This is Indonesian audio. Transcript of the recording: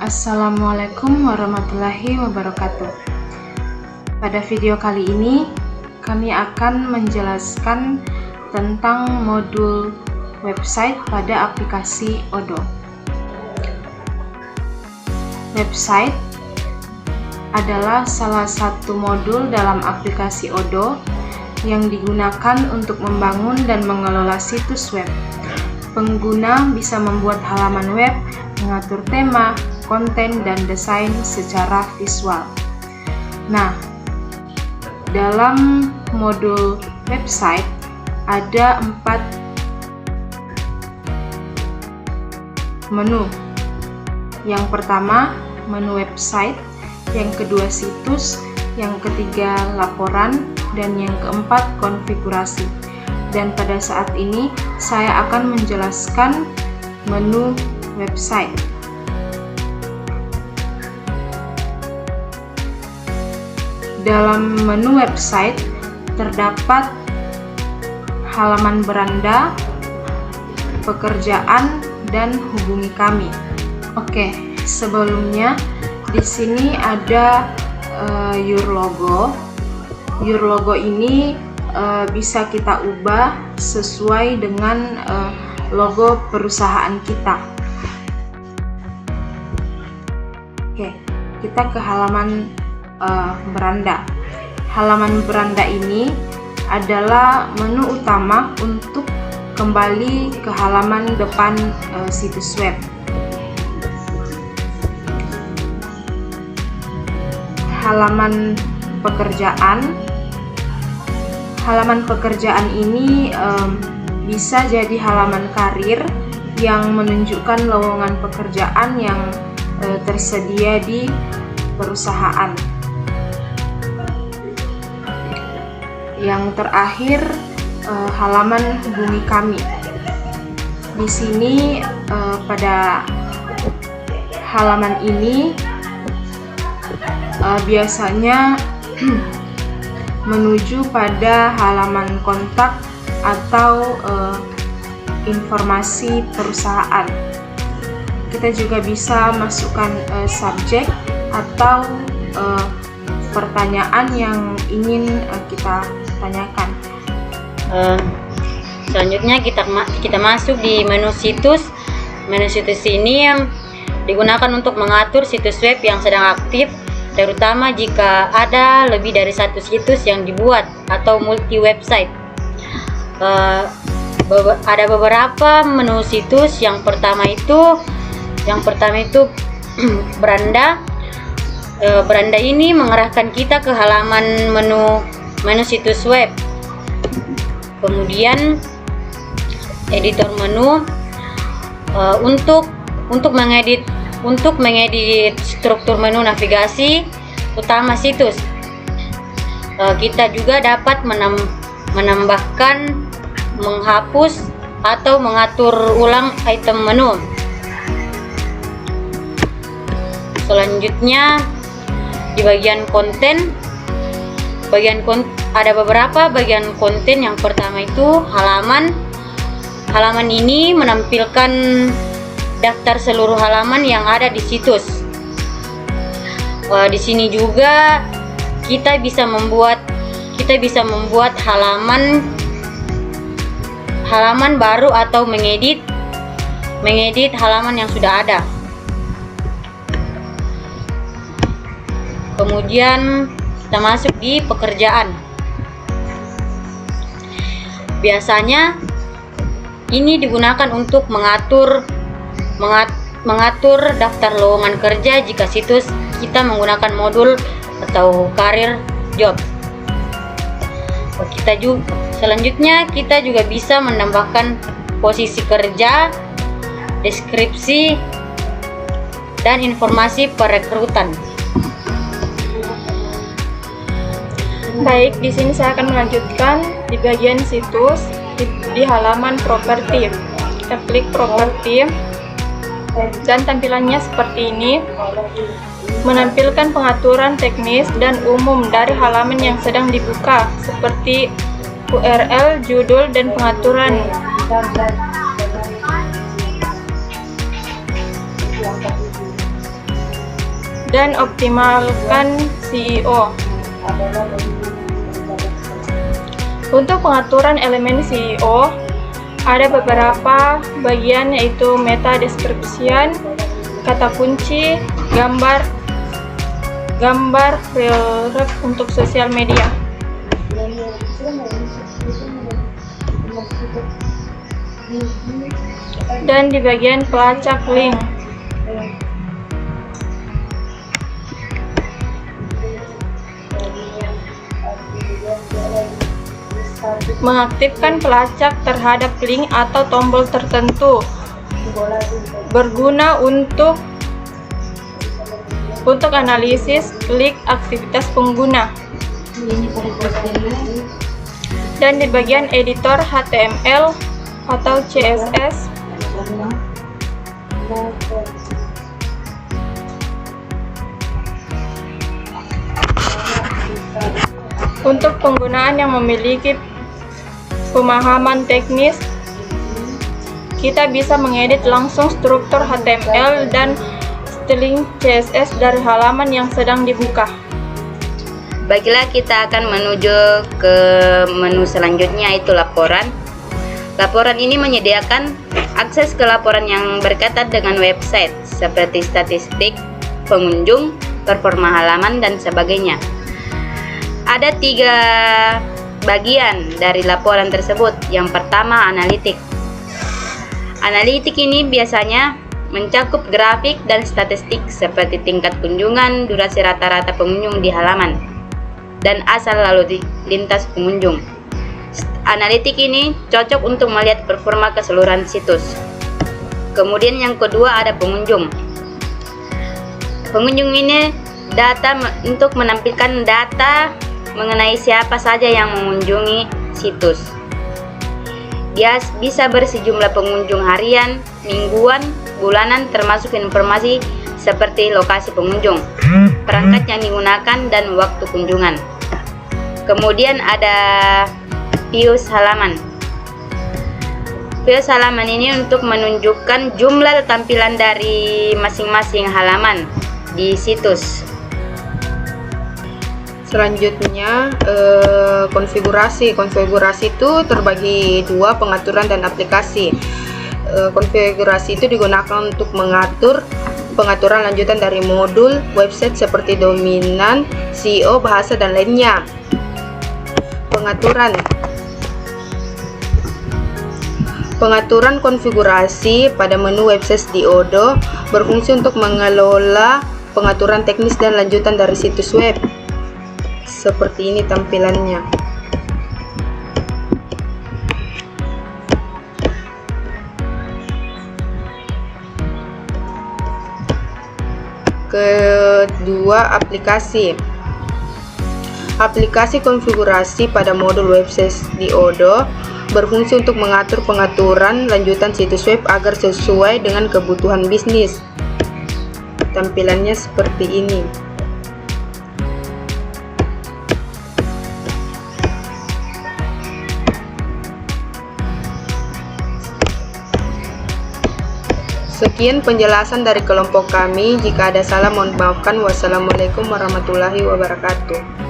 Assalamualaikum warahmatullahi wabarakatuh. Pada video kali ini kami akan menjelaskan tentang modul website pada aplikasi Odoo. Website adalah salah satu modul dalam aplikasi Odoo yang digunakan untuk membangun dan mengelola situs web. Pengguna bisa membuat halaman web, mengatur tema, konten, dan desain secara visual. Nah, dalam modul website ada 4 menu. Yang pertama, menu website, yang kedua situs, yang ketiga laporan, dan yang keempat konfigurasi. Dan pada saat ini saya akan menjelaskan menu website. Dalam menu website terdapat halaman beranda, pekerjaan, dan hubungi kami. Oke, sebelumnya di sini ada your logo. Your logo ini bisa kita ubah sesuai dengan logo perusahaan kita. Oke, kita ke halaman beranda. Halaman beranda ini adalah menu utama untuk kembali ke halaman depan situs web. Halaman pekerjaan. Halaman pekerjaan ini bisa jadi halaman karir yang menunjukkan lowongan pekerjaan yang tersedia di perusahaan. Yang terakhir, halaman hubungi kami. Di sini pada halaman ini biasanya menuju pada halaman kontak atau informasi perusahaan. Kita juga bisa masukkan subjek atau pertanyaan yang ingin kita tanyakan. Selanjutnya kita masuk di menu situs. Menu situs ini yang digunakan untuk mengatur situs web yang sedang aktif, terutama jika ada lebih dari satu situs yang dibuat atau multi website. Ada beberapa menu situs. Yang pertama itu beranda. Beranda ini mengarahkan kita ke halaman menu situs web. Kemudian editor menu untuk mengedit struktur menu navigasi utama situs. Kita juga dapat menambahkan, menghapus, atau mengatur ulang item menu. Selanjutnya di bagian konten, ada beberapa bagian konten. Yang pertama itu halaman. Halaman ini menampilkan daftar seluruh halaman yang ada di situs. Di sini juga kita bisa membuat halaman baru atau mengedit halaman yang sudah ada. Kemudian kita masuk di pekerjaan. Biasanya ini digunakan untuk mengatur daftar lowongan kerja jika situs kita menggunakan modul atau career job. Selanjutnya kita juga bisa menambahkan posisi kerja, deskripsi, dan informasi perekrutan. Baik, di sini saya akan melanjutkan di bagian situs di halaman properti. Kita klik properti dan tampilannya seperti ini. Menampilkan pengaturan teknis dan umum dari halaman yang sedang dibuka seperti URL, judul, dan pengaturan. Dan optimalkan SEO. Untuk pengaturan elemen SEO, ada beberapa bagian yaitu meta description, kata kunci, gambar reel untuk sosial media. Dan di bagian pelacak link. Mengaktifkan pelacak terhadap link atau tombol tertentu berguna untuk analisis klik aktivitas pengguna. Dan di bagian editor HTML atau CSS, untuk penggunaan yang memiliki pemahaman teknis, kita bisa mengedit langsung struktur HTML dan styling CSS dari halaman yang sedang dibuka. Baiklah, kita akan menuju ke menu selanjutnya, yaitu laporan. Laporan ini menyediakan akses ke laporan yang berkaitan dengan website seperti statistik, pengunjung, performa halaman, dan sebagainya. Ada 3 bagian dari laporan tersebut. Yang pertama, analitik. Analitik ini biasanya mencakup grafik dan statistik seperti tingkat kunjungan, durasi rata-rata pengunjung di halaman, dan asal lalu lintas pengunjung. Analitik ini cocok untuk melihat performa keseluruhan situs. Kemudian yang kedua ada pengunjung. Pengunjung ini data untuk menampilkan data mengenai siapa saja yang mengunjungi situs. Dia bisa bersejumlah pengunjung harian, mingguan, bulanan, termasuk informasi seperti lokasi pengunjung, perangkat yang digunakan, dan waktu kunjungan. Kemudian ada views halaman. Views halaman ini untuk menunjukkan jumlah tampilan dari masing-masing halaman di situs. Selanjutnya konfigurasi. Konfigurasi itu terbagi 2, pengaturan dan aplikasi. Konfigurasi itu digunakan untuk mengatur pengaturan lanjutan dari modul website seperti dominan, SEO, bahasa, dan lainnya. Pengaturan konfigurasi pada menu website di Odoo berfungsi untuk mengelola pengaturan teknis dan lanjutan dari situs web. Seperti ini tampilannya. Kedua, aplikasi. Aplikasi konfigurasi pada modul website di Odoo berfungsi untuk mengatur pengaturan lanjutan situs web agar sesuai dengan kebutuhan bisnis. Tampilannya seperti ini. Sekian penjelasan dari kelompok kami. Jika ada salah mohon maafkan. Wassalamualaikum warahmatullahi wabarakatuh.